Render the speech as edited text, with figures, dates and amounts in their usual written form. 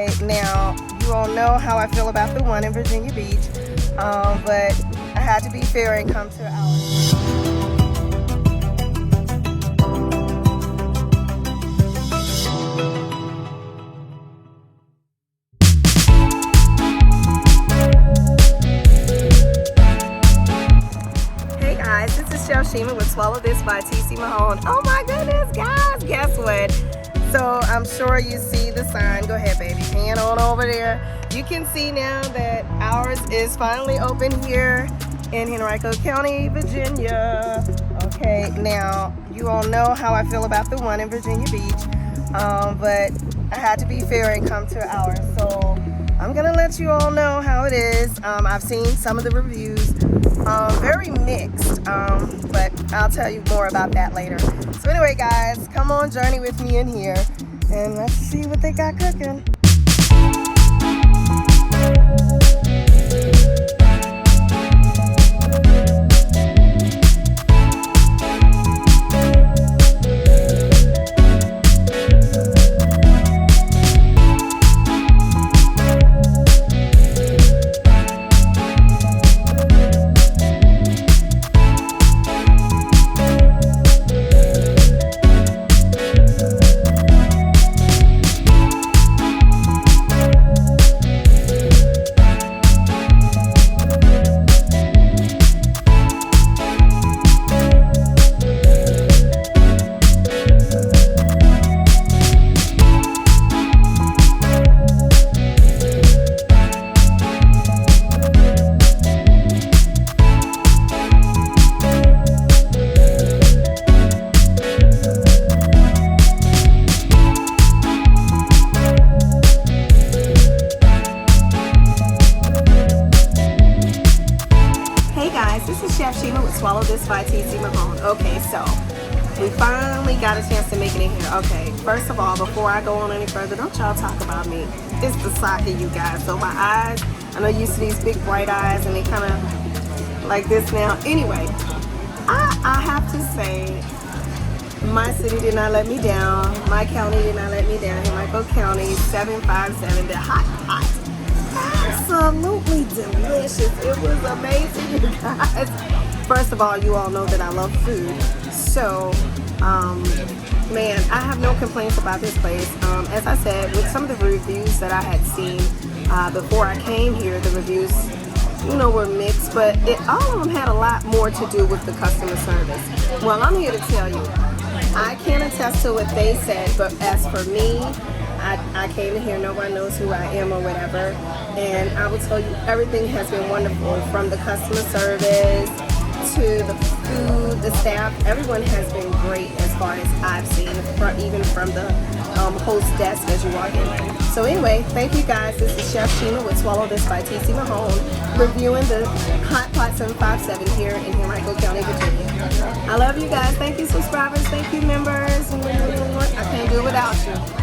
Now, you all know how I feel about the one in Virginia Beach, but I had to be fair and come to ours. Hey guys, this is Chef Shima with Swallow This by TC Mahone. Oh my goodness, guys, guess what? So I'm sure you see the sign. Go ahead, baby, hand on over there. You can see now that ours is finally open here in Henrico County, Virginia. Okay, now you all know how I feel about the one in Virginia Beach, but I had to be fair and come to ours. So I'm gonna let you all know how it is. I've seen some of the reviews, very mixed, but I'll tell you more about that later. So anyway, guys, come on, journey with me in here, and let's see what they got cooking. This is Chef Shima with Swallow This by TC Mahone. Okay, so we finally got a chance to make it in here. Okay, first of all, before I go on any further, don't y'all talk about me. It's the socket, you guys. So my eyes, I know you're used to these big bright eyes and they kind of like this now. Anyway, I have to say, my city did not let me down. My county did not let me down. Henrico County, 757, the hot pot. Absolutely delicious. It was amazing, you guys. First of all, you all know that I love food. So, man, I have no complaints about this place. As I said, with some of the reviews that I had seen before I came here, the reviews, you know, were mixed, but all of them had a lot more to do with the customer service. Well, I'm here to tell you, I can't attest to what they said, but as for me, I came in here, nobody knows who I am or whatever, and I will tell you everything has been wonderful, from the customer service to the food, the staff. Everyone has been great as far as I've seen, even from the host desk as you walk in. So anyway, thank you guys. This is Chef Shima with Swallow This by TC Mahone, reviewing the Hot Pot 757 here in Henrico County, Virginia. I love you guys. Thank you, subscribers. Thank you, members. I can't do it without you.